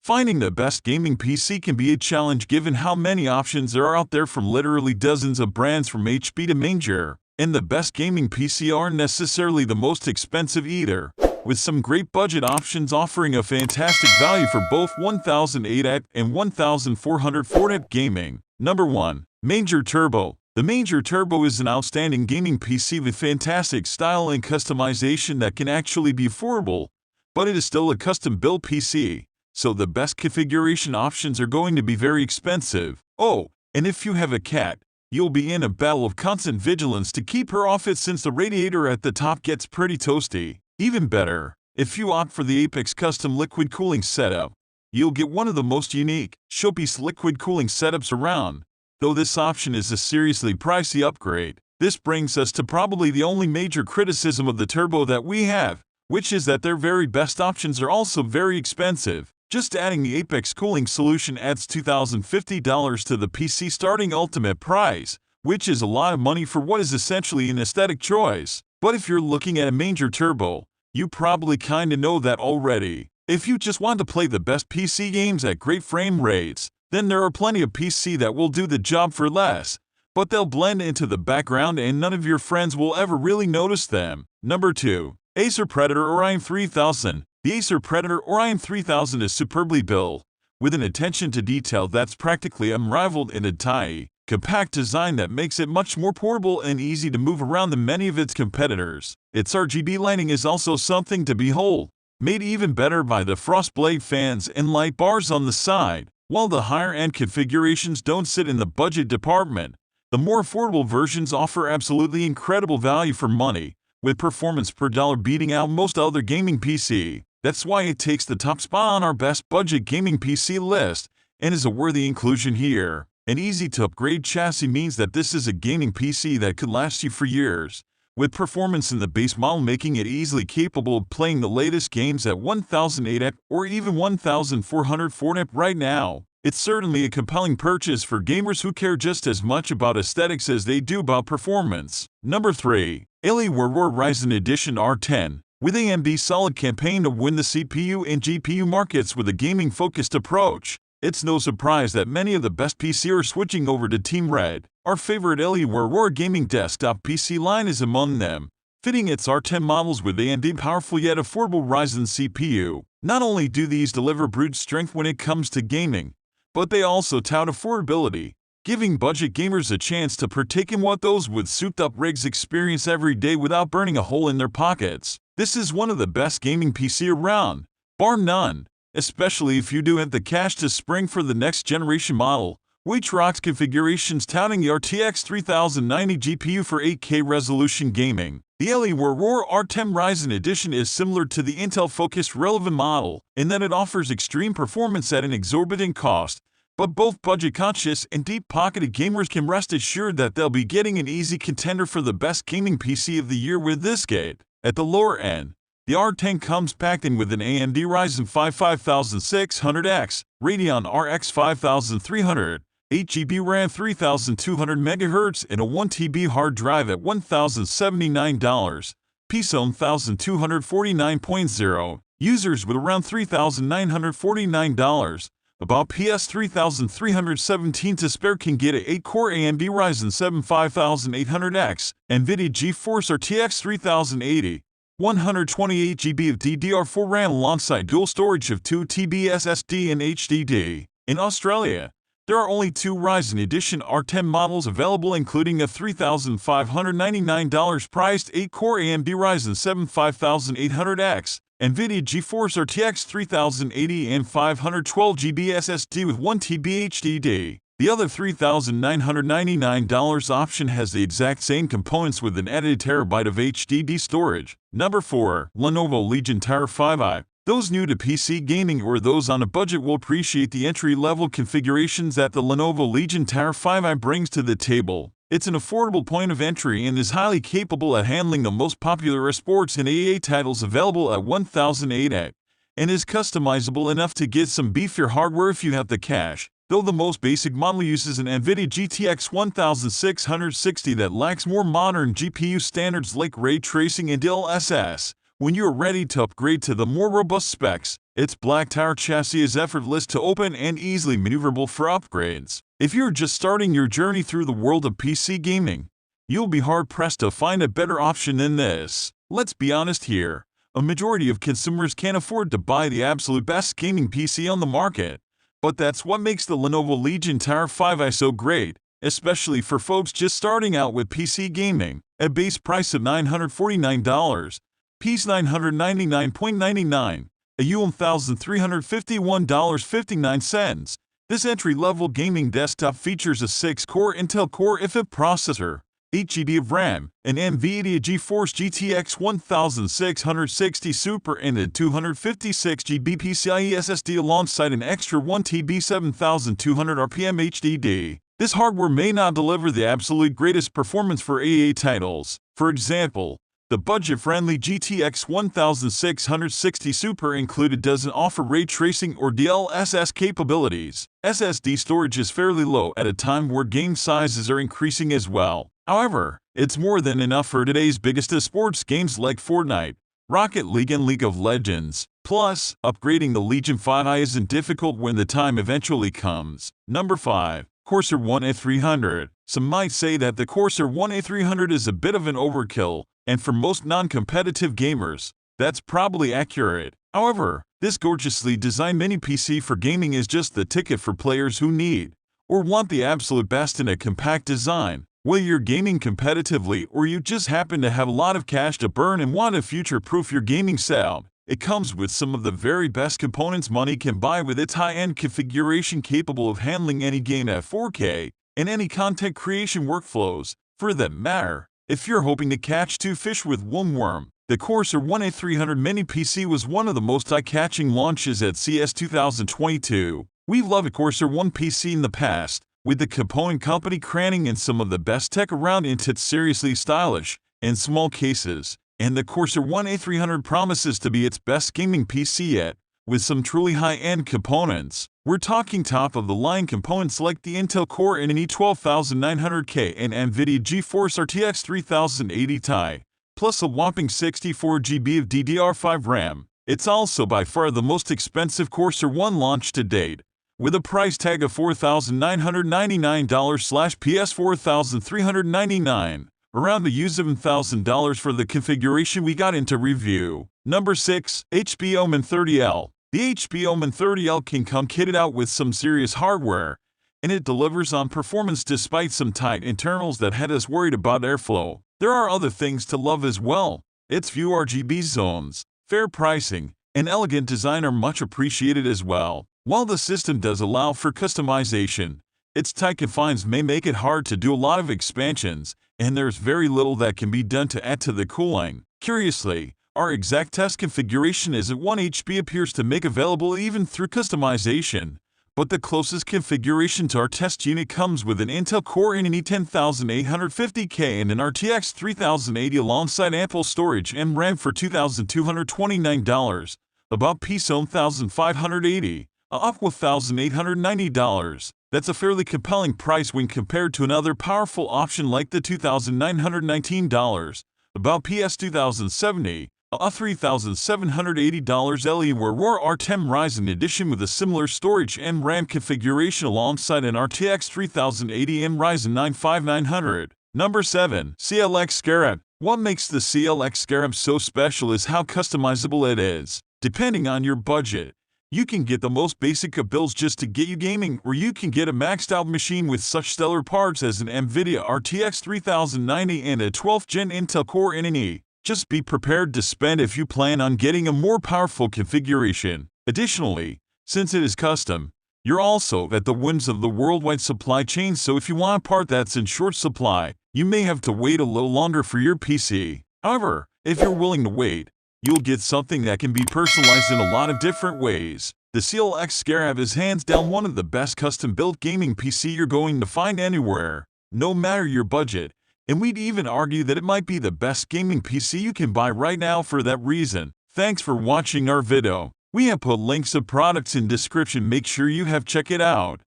Finding the best gaming PC can be a challenge given how many options there are out there from literally dozens of brands from HP to Maingear, and the best gaming PC aren't necessarily the most expensive either, with some great budget options offering a fantastic value for both 1008 and 1404 gaming. Number 1. Maingear Turbo. The Maingear Turbo is an outstanding gaming PC with fantastic style and customization that can actually be affordable, but it is still a custom-built PC, so the best configuration options are going to be very expensive. Oh, and if you have a cat, you'll be in a battle of constant vigilance to keep her off it since the radiator at the top gets pretty toasty. Even better, if you opt for the Apex custom liquid cooling setup, you'll get one of the most unique, showpiece liquid cooling setups around. Though this option is a seriously pricey upgrade, this brings us to probably the only major criticism of the Turbo that we have, which is that their very best options are also very expensive. Just adding the Apex cooling solution adds $2,050 to the PC starting ultimate price, which is a lot of money for what is essentially an aesthetic choice. But if you're looking at a Maingear Turbo, you probably kinda know that already. If you just want to play the best PC games at great frame rates, then there are plenty of PC that will do the job for less, but they'll blend into the background and none of your friends will ever really notice them. Number 2. Acer Predator Orion 3000. The Acer Predator Orion 3000 is superbly built, with an attention to detail that's practically unrivaled in a tight, compact design that makes it much more portable and easy to move around than many of its competitors. Its RGB lighting is also something to behold, made even better by the Frostblade fans and light bars on the side. While the higher-end configurations don't sit in the budget department, the more affordable versions offer absolutely incredible value for money, with performance per dollar beating out most other gaming PC. That's why it takes the top spot on our best budget gaming PC list, and is a worthy inclusion here. An easy-to-upgrade chassis means that this is a gaming PC that could last you for years, with performance in the base model making it easily capable of playing the latest games at 1008 or even 1404 right now. It's certainly a compelling purchase for gamers who care just as much about aesthetics as they do about performance. Number 3. Alienware Ryzen Edition R10. With AMD's solid campaign to win the CPU and GPU markets with a gaming-focused approach, it's no surprise that many of the best PC are switching over to Team Red. Our favorite Alienware gaming desktop PC line is among them, fitting its R10 models with AMD's powerful yet affordable Ryzen CPU. Not only do these deliver brute strength when it comes to gaming, but they also tout affordability, giving budget gamers a chance to partake in what those with souped-up rigs experience every day without burning a hole in their pockets. This is one of the best gaming PC around, bar none, especially if you do have the cash to spring for the next generation model, which rocks configurations touting the RTX 3090 GPU for 8K resolution gaming. The Alienware R10 Ryzen Edition is similar to the Intel-focused relevant model in that it offers extreme performance at an exorbitant cost, but both budget-conscious and deep-pocketed gamers can rest assured that they'll be getting an easy contender for the best gaming PC of the year with this gate. At the lower end, the R10 comes packed in with an AMD Ryzen 5 5600X, Radeon RX 5300, 8GB RAM 3200 MHz, and a 1TB hard drive at $1,079, PCE 1249.0, users with around $3,949. About PS 3317 to spare can get a 8-core AMD Ryzen 7 5800X, NVIDIA GeForce RTX 3080, 128GB of DDR4 RAM alongside dual storage of 2TB SSD and HDD. In Australia, there are only 2 Ryzen Edition R10 models available, including a $3,599 priced 8-core AMD Ryzen 7 5800X, NVIDIA GeForce RTX 3080 and 512GB SSD with 1TB HDD. The other $3,999 option has the exact same components with an added terabyte of HDD storage. Number 4. Lenovo Legion Tower 5i. Those new to PC gaming or those on a budget will appreciate the entry-level configurations that the Lenovo Legion Tower 5i brings to the table. It's an affordable point of entry and is highly capable at handling the most popular sports and AA titles available at 1008, and is customizable enough to get some beefier hardware if you have the cash. Though the most basic model uses an NVIDIA GTX 1660 that lacks more modern GPU standards like ray tracing and DLSS. When you are ready to upgrade to the more robust specs, Its black tower chassis is effortless to open and easily maneuverable for upgrades. If you're just starting your journey through the world of PC gaming, you'll be hard-pressed to find a better option than this. Let's be honest here. A majority of consumers can't afford to buy the absolute best gaming PC on the market. But that's what makes the Lenovo Legion Tower 5i so great, especially for folks just starting out with PC gaming. At base price of $949, P's $999.99, a $1,351.59. This entry-level gaming desktop features a 6-core Intel Core i5 processor, 8 GB of RAM, an NVIDIA GeForce GTX 1660 Super and a 256 GB PCIe SSD alongside an extra 1 TB 7200 RPM HDD. This hardware may not deliver the absolute greatest performance for AA titles. For example, the budget-friendly GTX 1660 Super included doesn't offer ray tracing or DLSS capabilities. SSD storage is fairly low at a time where game sizes are increasing as well. However, it's more than enough for today's biggest of sports games like Fortnite, Rocket League, and League of Legends. Plus, upgrading the Legion 5i isn't difficult when the time eventually comes. Number 5. Corsair One A300. Some might say that the Corsair One A300 is a bit of an overkill, and for most non-competitive gamers, that's probably accurate. However, this gorgeously designed mini PC for gaming is just the ticket for players who need or want the absolute best in a compact design. Whether you're gaming competitively or you just happen to have a lot of cash to burn and want to future-proof your gaming setup, it comes with some of the very best components money can buy with its high-end configuration capable of handling any game at 4K and any content creation workflows. For that matter, if you're hoping to catch two fish with one worm, the Corsair One A300 mini PC was one of the most eye-catching launches at CES 2022. We've loved a Corsair One PC in the past, with the component company cramming in some of the best tech around into its seriously stylish and small cases, and the Corsair One A300 promises to be its best gaming PC yet, with some truly high-end components. We're talking top-of-the-line components like the Intel Core i9 12900K and NVIDIA GeForce RTX 3080 Ti, plus a whopping 64 GB of DDR5 RAM. It's also by far the most expensive Corsair One launch to date, with a price tag of $4,999/PS $4,399, around the $7,000 for the configuration we got into review. Number 6. HP Omen 30L. The HP Omen 30L can come kitted out with some serious hardware, and it delivers on performance despite some tight internals that had us worried about airflow. There are other things to love as well. Its few RGB zones, fair pricing, and elegant design are much appreciated as well. While the system does allow for customization, its tight confines may make it hard to do a lot of expansions, and there's very little that can be done to add to the cooling. Curiously, our exact test configuration isn't one HP appears to make available even through customization, but the closest configuration to our test unit comes with an Intel Core i9 10850K and an RTX 3080 alongside ample storage and RAM for $2,229, about $1,580, up $1,890. That's a fairly compelling price when compared to another powerful option like the $2,919, about $2,070, $3,780 Alienware Aurora R10 Ryzen edition with a similar storage and RAM configuration alongside an RTX 3080 and Ryzen 9 5900. Number 7. CLX Scarab. What makes the CLX Scarab so special is how customizable it is. Depending on your budget, you can get the most basic of builds just to get you gaming, or you can get a maxed-out machine with such stellar parts as an NVIDIA RTX 3090 and a 12th Gen Intel Core i9. Just be prepared to spend if you plan on getting a more powerful configuration. Additionally, since it is custom, you're also at the whims of the worldwide supply chain, so if you want a part that's in short supply, you may have to wait a little longer for your PC. However, if you're willing to wait, you'll get something that can be personalized in a lot of different ways. The CLX Scarab is hands down one of the best custom-built gaming PC you're going to find anywhere, no matter your budget, and we'd even argue that it might be the best gaming PC you can buy right now for that reason. Thanks for watching our video. We have put links of products in description, make sure you have check it out.